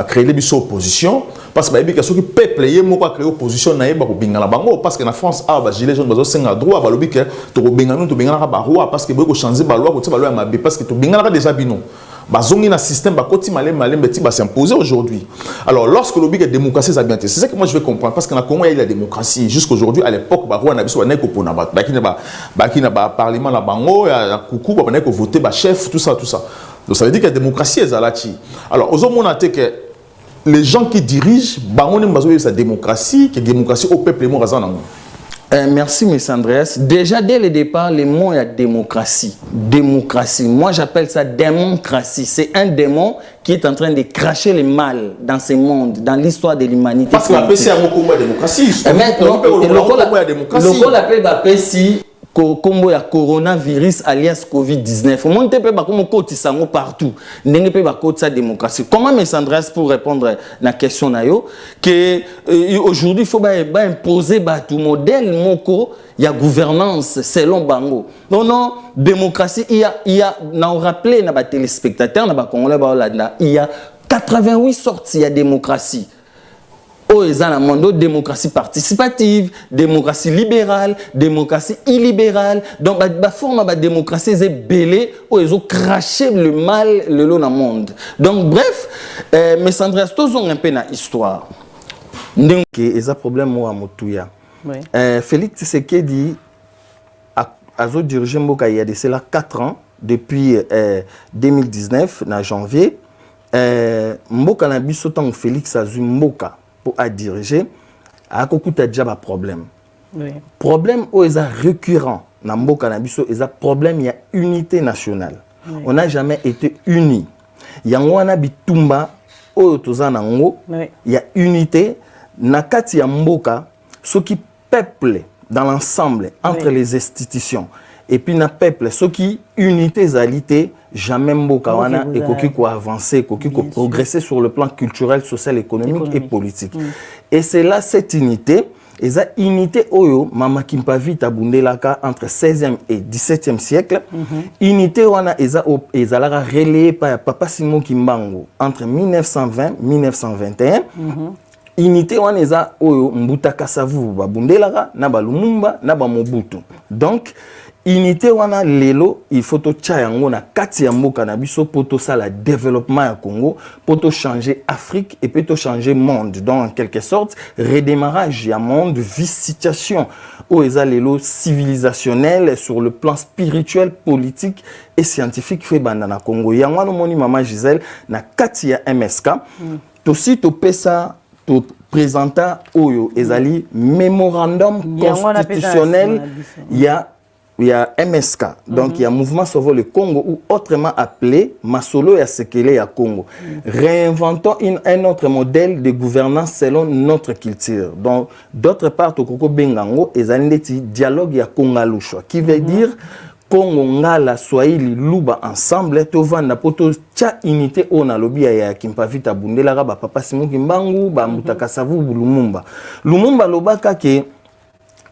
Créer des oppositions parce que les peuple créer opposition parce que en France les gilets jaunes ont droit parce que changer la loi parce que déjà un système qui s'imposer aujourd'hui. Alors lorsque le la démocratie c'est ça que moi je veux comprendre parce que dans le Congo il y a la démocratie jusqu'aujourd'hui. À l'époque parlement la bango coucou voter chef tout ça. Donc ça veut dire que la démocratie est là. Alors aujourd'hui on a que les gens qui dirigent sa démocratie, que la démocratie au peuple merci, M. Andreas. Déjà, dès le départ, le mot est démocratie. Démocratie. Moi, j'appelle ça démocratie. C'est un démon qui est en train de cracher le mal dans ce monde, dans l'histoire de l'humanité. Parce que la PC a beaucoup de démocratie. Le rôle appelle la PC. Combo ya coronavirus alias Covid-19. Mon te peut pas comme côté sango partout. N'engé peut pas côté sa démocratie. Comment M. Andreas pour répondre à la question nayo que aujourd'hui il faut imposer tout modèle moko il y a gouvernance selon bango. Non démocratie il y a na rappeler na ba téléspectateurs na ba congolais ba là il y a 88 sortes de démocratie. Ils ont un monde démocratie participative, démocratie libérale, démocratie illibérale. Donc, la forme de démocratie est belée où ils ont craché le mal le long du monde. Donc, bref, mais Sandra, tous ont un peu dans l'histoire. Il y a un problème à Motouya. Félix Tshisekedi a dirigé Mboka il y a de cela 4 ans, depuis 2019, en janvier. Mboka na biso tant Félix Azui Mboka pour diriger, a déjà un problème. Oui. Problème où est récurrent dans Mboka na biso, il y a problème, il y a unité nationale. Oui. On n'a jamais été unis. Il y a un bitumba où il y a unité. Nakati ya Mboka, ce qui peuple dans l'ensemble entre les institutions. Et puis na peuple, ce qui unité zalité, jamais Mboka wana et koki ko avancer, koki ko progresser sur le plan culturel, social, économique et politique. Et c'est là cette unité, et cette unité oyo mama Kimpavi tabundelaka entre 16e et 17e siècle. Unité wana ezalaka relayé par Papa Simon Kimbangu entre 1920 et 1921. Unité wana eza oyo Mbuta Kasavu babundelaka na ba Lumumba na ba Mobutu. Donc unité wana lelo il faut to chayango na kati ya mboka na biso poto ça la développement ya Congo poto changer Afrique et poto changer monde donc en quelque sorte redémarrage ya monde vie situation où eza lelo civilisationnel sur le plan spirituel politique et scientifique fait banda na Congo yango no moni mama Gisèle na kati ya MSK to si to pesa to présenta oyo ezali mémorandum constitutionnel il y a MSK, donc il y a Mouvement Sauvons le Congo, ou autrement appelé Masolo ya Sekele ya Congo. Réinventons un autre modèle de gouvernance selon notre culture. Donc, d'autre part, Tokoko Bengango, et Zaneti dialogue ya Kongalushwa, qui veut dire Congo Ngala Swahili Luba ensemble, Tovanda Poto Tcha unité on a lobby ya Kimpavita Bundela ba Papa Simon Kimbangu, ba Mutaka Savu Lumumba. Lumumba lobaka ke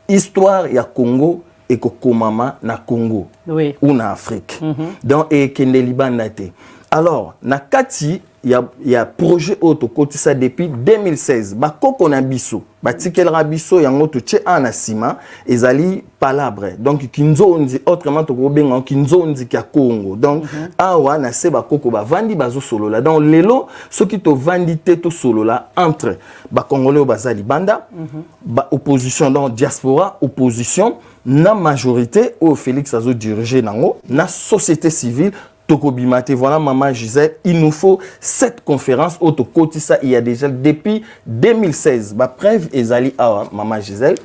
histoire ya Congo et Komama na Congo ou na Afrique. Donc et Kendelibandate. Alors na kati il y a projet auto kotisa depuis 2016. Ba koko na biso, ba tikelra biso yango to tche anasima ezali palabre. Donc kinzo onzi autrement to benga kinzo onzi ka Congo. Donc awa na se ba koko ba vandi bazo solo là. Donc lelo ce qui to vandi te to solo là entre ba congolais bazali banda, ba opposition donc diaspora opposition na majorité au Félix Azo dirigé nango na société civile. Voilà, maman Gisèle, il nous faut cette conférence autocotisa il y a déjà depuis 2016. Ma preuve ezali awa maman Gisèle.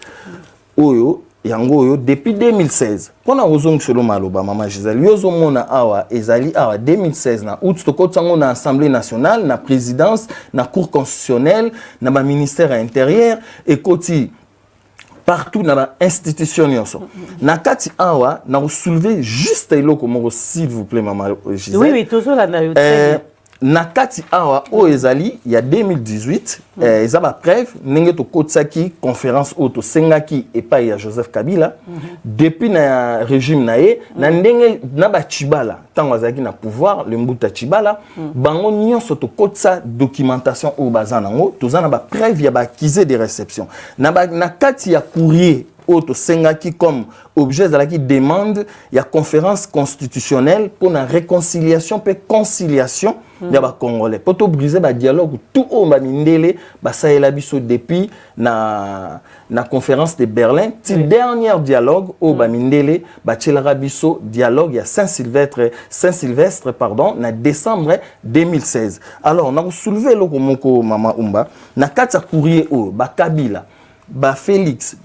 Oyo yango depuis 2016 pona ozong selo maloba mama Gisèle yozo mona awa ezali awa 2016 na août tokotsango na assemblée nationale na présidence na cour constitutionnelle na ba ministère intérieur ekoti partout dans l'institution na kati awa na soulever juste eloko moko s'il vous plaît maman Gisèle oui toujours la na kati awa o ezali il y a 2018 ezaba preuve ndenge to kotsaki conférence auto sengaki epai ya Joseph Kabila depuis na régime nae na ndenge na ba Chibala tango azaki na pouvoir le mbuta Chibala bango nyonso to kotsa documentation o bazanango tozana ba preuve ya ba accusé de réception na kati ya courrier auto sengaki comme objet de la qui demande il y a conférence constitutionnelle pour la réconciliation et conciliation des Congolais pour tout briser le dialogue tout au mindele ça est la biso depuis na conférence de Berlin ti dernier dialogue au mindele tchelara biso dialogue il y a Saint-Sylvestre pardon na décembre 2016 alors on a soulevé le komoko mama umba na kata courrier au Kabila Félix,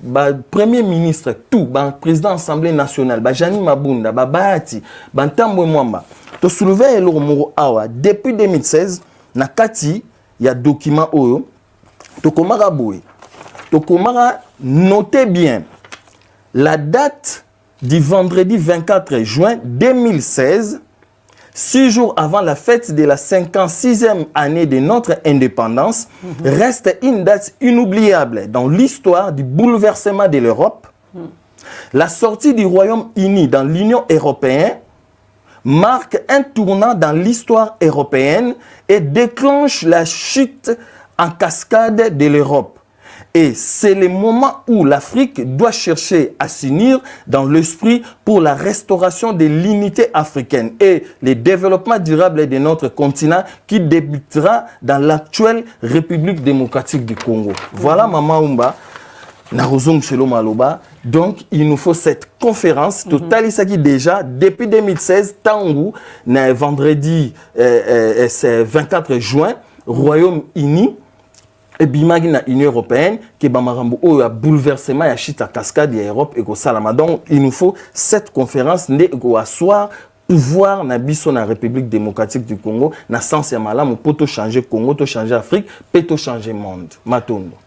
Premier ministre, tout, président de l'Assemblée nationale, Jani Mabunda, Bahati, Tambwe Mwamba. To soulever le moro awa depuis 2016, na kati il y a document oyo. To komara boue. To komara notez bien la date du vendredi 24 juin 2016. 6 jours avant la fête de la 56e année de notre indépendance, reste une date inoubliable dans l'histoire du bouleversement de l'Europe. La sortie du Royaume-Uni dans l'Union européenne marque un tournant dans l'histoire européenne et déclenche la chute en cascade de l'Europe. Et c'est le moment où l'Afrique doit chercher à s'unir dans l'esprit pour la restauration de l'unité africaine et le développement durable de notre continent qui débutera dans l'actuelle République démocratique du Congo. Voilà Mama Umba, Narozong Chelo Maloba. Donc il nous faut cette conférence totale qui déjà depuis 2016 Tangu, vendredi c'est 24 juin, Royaume-Uni. Et bimagi na Union européenne qui bamarambo a bouleversement ya chita cascade ya Europe et ko salama. Donc il nous faut cette conférence ne ko asseoir pouvoir na biso na République démocratique du Congo na sens ya malamu poto changer Congo to changer Afrique poto changer monde matondo.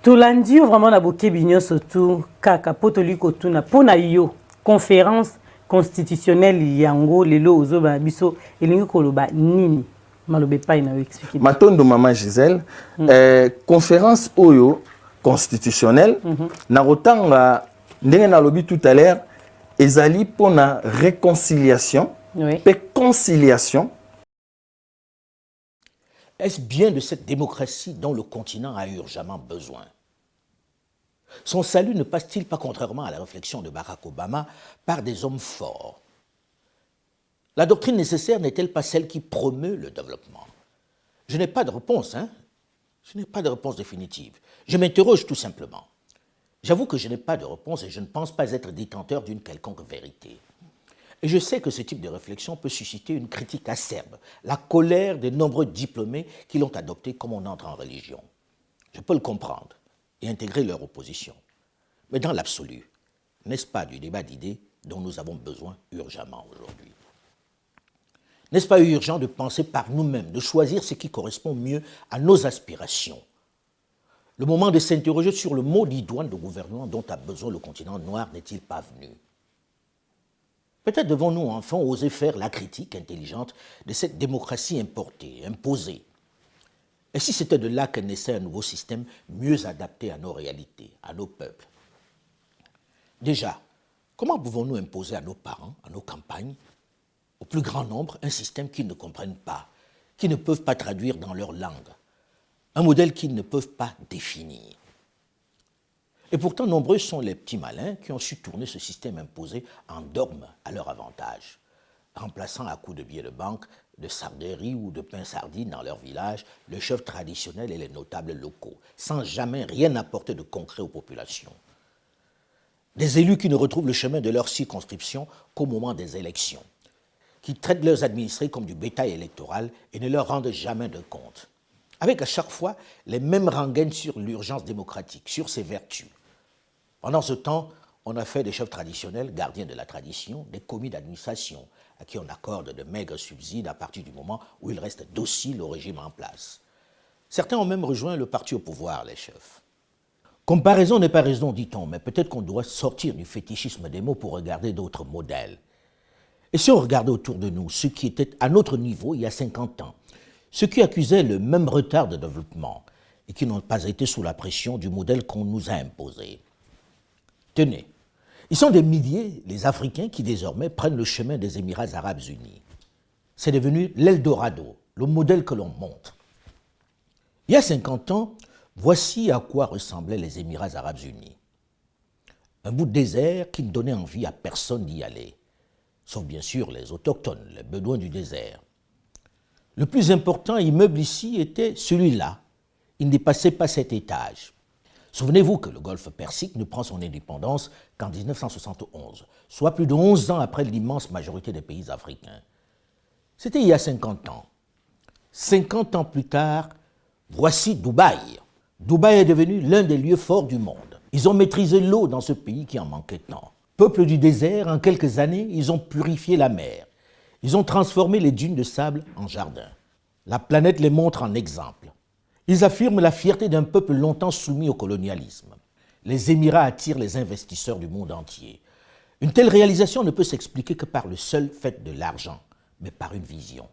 To lundi vraiment na boke binyo surtout kaka poto liko tuna pona yo conférence constitutionnelle yango lelo ozo ba biso elingi koloba nini. Matondo Maman Gisèle, conférence oyo constitutionnelle, narotanga ndenge na lobi tout à l'heure, ezali pour la réconciliation, et conciliation. Est-ce bien de cette démocratie dont le continent a urgemment besoin? Son salut ne passe-t-il pas, contrairement à la réflexion de Barack Obama, par des hommes forts? La doctrine nécessaire n'est-elle pas celle qui promeut le développement? Je n'ai pas de réponse, hein? Je n'ai pas de réponse définitive. Je m'interroge tout simplement. J'avoue que je n'ai pas de réponse et je ne pense pas être détenteur d'une quelconque vérité. Et je sais que ce type de réflexion peut susciter une critique acerbe, la colère des nombreux diplômés qui l'ont adopté comme on entre en religion. Je peux le comprendre et intégrer leur opposition. Mais dans l'absolu, n'est-ce pas du débat d'idées dont nous avons besoin urgemment aujourd'hui? N'est-ce pas urgent de penser par nous-mêmes, de choisir ce qui correspond mieux à nos aspirations? Le moment de s'interroger sur le mode idoine de gouvernement dont a besoin le continent noir n'est-il pas venu? Peut-être devons-nous enfin oser faire la critique intelligente de cette démocratie importée, imposée. Et si c'était de là que naissait un nouveau système mieux adapté à nos réalités, à nos peuples? Déjà, comment pouvons-nous imposer à nos parents, à nos campagnes, au plus grand nombre, un système qu'ils ne comprennent pas, qu'ils ne peuvent pas traduire dans leur langue, un modèle qu'ils ne peuvent pas définir? Et pourtant, nombreux sont les petits malins qui ont su tourner ce système imposé en dogme à leur avantage, remplaçant à coups de billets de banque, de sarderie ou de pain sardine dans leur village, le chef traditionnel et les notables locaux, sans jamais rien apporter de concret aux populations. Des élus qui ne retrouvent le chemin de leur circonscription qu'au moment des élections, qui traitent leurs administrés comme du bétail électoral et ne leur rendent jamais de compte, avec à chaque fois les mêmes rengaines sur l'urgence démocratique, sur ses vertus. Pendant ce temps, On a fait des chefs traditionnels, gardiens de la tradition, des commis d'administration, à qui on accorde de maigres subsides à partir du moment où ils restent dociles au régime en place. Certains ont même rejoint le parti au pouvoir, les chefs. Comparaison n'est pas raison, dit-on, mais peut-être qu'on doit sortir du fétichisme des mots pour regarder d'autres modèles. Et si on regardait autour de nous ceux qui étaient à notre niveau il y a 50 ans, ceux qui accusaient le même retard de développement et qui n'ont pas été sous la pression du modèle qu'on nous a imposé. Tenez, ils sont des milliers, les Africains, qui désormais prennent le chemin des Émirats arabes unis. C'est devenu l'Eldorado, le modèle que l'on montre. Il y a 50 ans, voici à quoi ressemblaient les Émirats arabes unis. Un bout de désert qui ne donnait envie à personne d'y aller, sauf bien sûr les autochtones, les bédouins du désert. Le plus important immeuble ici était celui-là. Il ne dépassait pas 7 étages. Souvenez-vous que le golfe Persique ne prend son indépendance qu'en 1971, soit plus de 11 ans après l'immense majorité des pays africains. C'était il y a 50 ans. 50 ans plus tard, voici Dubaï. Dubaï est devenu l'un des lieux forts du monde. Ils ont maîtrisé l'eau dans ce pays qui en manquait tant. Peuple du désert, en quelques années, ils ont purifié la mer. Ils ont transformé les dunes de sable en jardins. La planète les montre en exemple. Ils affirment la fierté d'un peuple longtemps soumis au colonialisme. Les Émirats attirent les investisseurs du monde entier. Une telle réalisation ne peut s'expliquer que par le seul fait de l'argent, mais par une vision.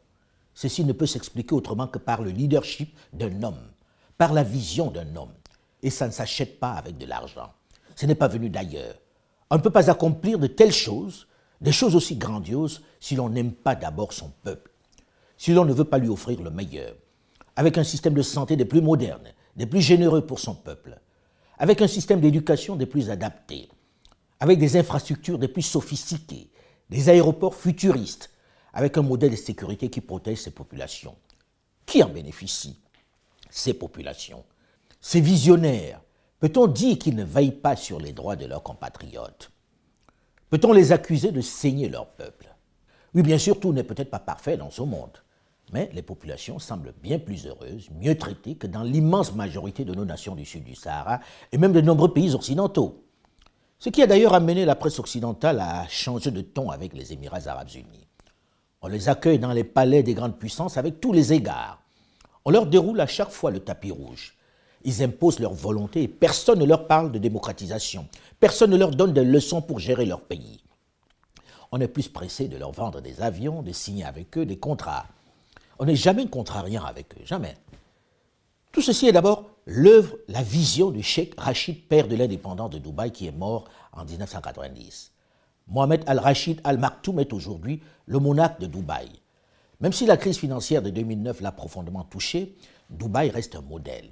Ceci ne peut s'expliquer autrement que par le leadership d'un homme, par la vision d'un homme. Et ça ne s'achète pas avec de l'argent. Ce n'est pas venu d'ailleurs. On ne peut pas accomplir de telles choses, des choses aussi grandioses, si l'on n'aime pas d'abord son peuple, si l'on ne veut pas lui offrir le meilleur, avec un système de santé des plus modernes, des plus généreux pour son peuple, avec un système d'éducation des plus adaptés, avec des infrastructures des plus sophistiquées, des aéroports futuristes, avec un modèle de sécurité qui protège ses populations. Qui en bénéficie? Ces populations. Ces visionnaires, peut-on dire qu'ils ne veillent pas sur les droits de leurs compatriotes? Peut-on les accuser de saigner leur peuple? Oui, bien sûr, tout n'est peut-être pas parfait dans ce monde, mais les populations semblent bien plus heureuses, mieux traitées que dans l'immense majorité de nos nations du sud du Sahara et même de nombreux pays occidentaux. Ce qui a d'ailleurs amené la presse occidentale à changer de ton avec les Émirats arabes unis. On les accueille dans les palais des grandes puissances avec tous les égards. On leur déroule à chaque fois le tapis rouge. Ils imposent leur volonté et personne ne leur parle de démocratisation. Personne ne leur donne des leçons pour gérer leur pays. On est plus pressé de leur vendre des avions, de signer avec eux des contrats. On n'est jamais contrariant avec eux, jamais. Tout ceci est d'abord l'œuvre, la vision du cheikh Rachid, père de l'indépendance de Dubaï, qui est mort en 1990. Mohamed Al-Rachid Al Maktoum est aujourd'hui le monarque de Dubaï. Même si la crise financière de 2009 l'a profondément touché, Dubaï reste un modèle.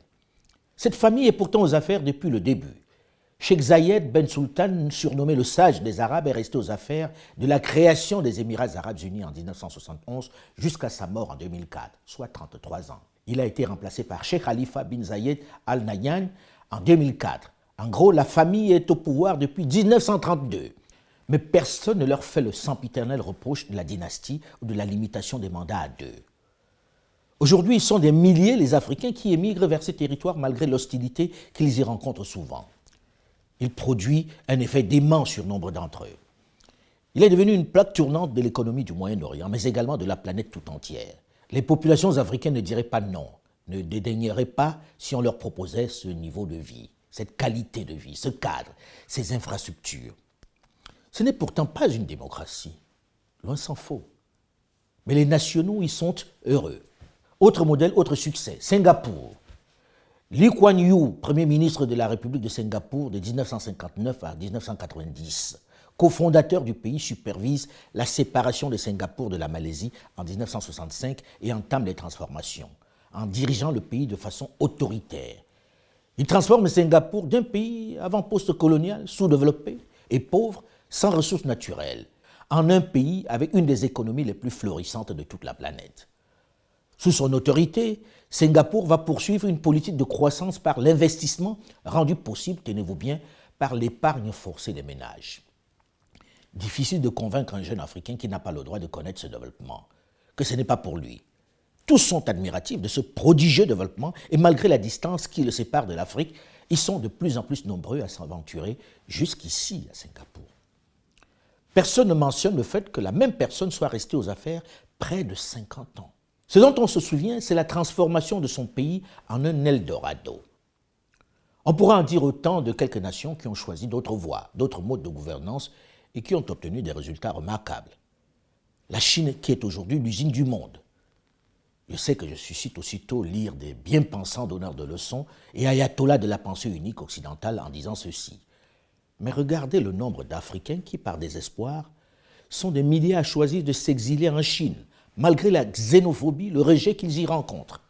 Cette famille est pourtant aux affaires depuis le début. Sheikh Zayed Ben Sultan, surnommé le sage des Arabes, est resté aux affaires de la création des Émirats arabes unis en 1971 jusqu'à sa mort en 2004, soit 33 ans. Il a été remplacé par Sheikh Khalifa bin Zayed Al Nahyan en 2004. En gros, la famille est au pouvoir depuis 1932. Mais personne ne leur fait le sempiternel reproche de la dynastie ou de la limitation des mandats à 2. Aujourd'hui, ils sont des milliers, les Africains, qui émigrent vers ces territoires malgré l'hostilité qu'ils y rencontrent souvent. Il produit un effet dément sur nombre d'entre eux. Il est devenu une plaque tournante de l'économie du Moyen-Orient, mais également de la planète tout entière. Les populations africaines ne diraient pas non, ne dédaigneraient pas si on leur proposait ce niveau de vie, cette qualité de vie, ce cadre, ces infrastructures. Ce n'est pourtant pas une démocratie, loin s'en faut. Mais les nationaux y sont heureux. Autre modèle, autre succès, Singapour. Lee Kuan Yew, Premier ministre de la République de Singapour de 1959 à 1990, cofondateur du pays, supervise la séparation de Singapour de la Malaisie en 1965 et entame les transformations, en dirigeant le pays de façon autoritaire. Il transforme Singapour d'un pays avant-post-colonial, sous-développé et pauvre, sans ressources naturelles, en un pays avec une des économies les plus florissantes de toute la planète. Sous son autorité, Singapour va poursuivre une politique de croissance par l'investissement rendu possible, tenez-vous bien, par l'épargne forcée des ménages. Difficile de convaincre un jeune Africain qui n'a pas le droit de connaître ce développement, que ce n'est pas pour lui. Tous sont admiratifs de ce prodigieux développement et malgré la distance qui le sépare de l'Afrique, Ils sont de plus en plus nombreux à s'aventurer jusqu'ici à Singapour. Personne ne mentionne le fait que la même personne soit restée aux affaires près de 50 ans. Ce dont on se souvient, c'est la transformation de son pays en un Eldorado. On pourra en dire autant de quelques nations qui ont choisi d'autres voies, d'autres modes de gouvernance et qui ont obtenu des résultats remarquables. La Chine qui est aujourd'hui l'usine du monde. Je sais que je suscite aussitôt lire des bien-pensants donneurs de leçons et ayatollahs de la pensée unique occidentale en disant ceci. Mais regardez le nombre d'Africains qui, par désespoir, sont des milliers à choisir de s'exiler en Chine, malgré la xénophobie, le rejet qu'ils y rencontrent.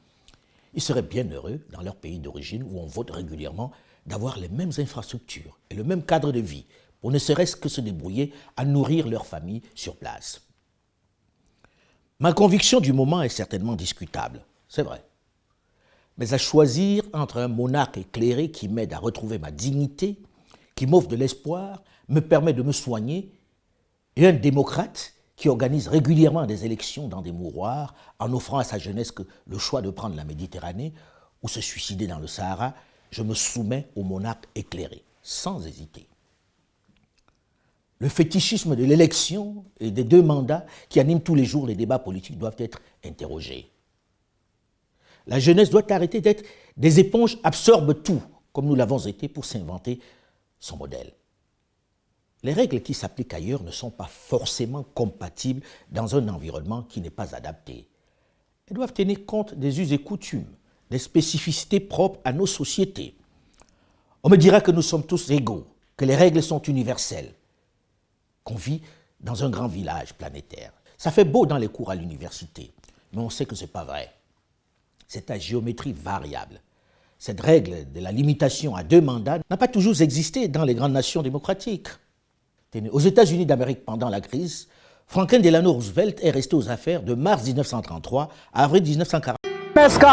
Ils seraient bien heureux, dans leur pays d'origine, où on vote régulièrement, d'avoir les mêmes infrastructures et le même cadre de vie, pour ne serait-ce que se débrouiller à nourrir leur famille sur place. Ma conviction du moment est certainement discutable, c'est vrai. Mais à choisir entre un monarque éclairé qui m'aide à retrouver ma dignité, qui m'offre de l'espoir, me permet de me soigner, et un démocrate qui organise régulièrement des élections dans des mouroirs en offrant à sa jeunesse le choix de prendre la Méditerranée ou se suicider dans le Sahara, je me soumets au monarque éclairé, sans hésiter. Le fétichisme de l'élection et des 2 mandats qui animent tous les jours les débats politiques doivent être interrogés. La jeunesse doit arrêter d'être des éponges absorbent tout, comme nous l'avons été pour s'inventer son modèle. Les règles qui s'appliquent ailleurs ne sont pas forcément compatibles dans un environnement qui n'est pas adapté. Elles doivent tenir compte des us et coutumes, des spécificités propres à nos sociétés. On me dira que nous sommes tous égaux, que les règles sont universelles, qu'on vit dans un grand village planétaire. Ça fait beau dans les cours à l'université, mais on sait que ce n'est pas vrai. C'est à géométrie variable. Cette règle de la limitation à 2 mandats n'a pas toujours existé dans les grandes nations démocratiques. Aux États-Unis d'Amérique, pendant la crise, Franklin Delano Roosevelt est resté aux affaires de mars 1933 à avril 1940. MSK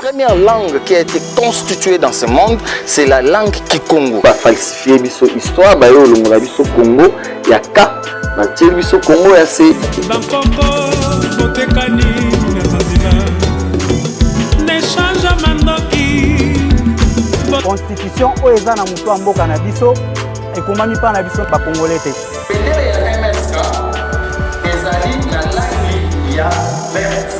La première langue qui a été constituée dans ce monde, c'est la langue Kikongo. Ba falsifier biso histoire, ba yo longola biso Congo, ya ka, ba tier biso Congo ya se. Constitution oyo eza na moto ya mboka na biso ekomami mpa na biso bakongole te. Bendele ya MSK ezali na langi ya verte.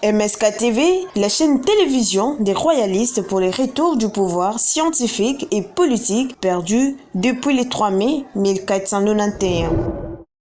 MSK TV, la chaîne télévision des royalistes pour les retours du pouvoir scientifique et politique perdu depuis le 3 mai 1491.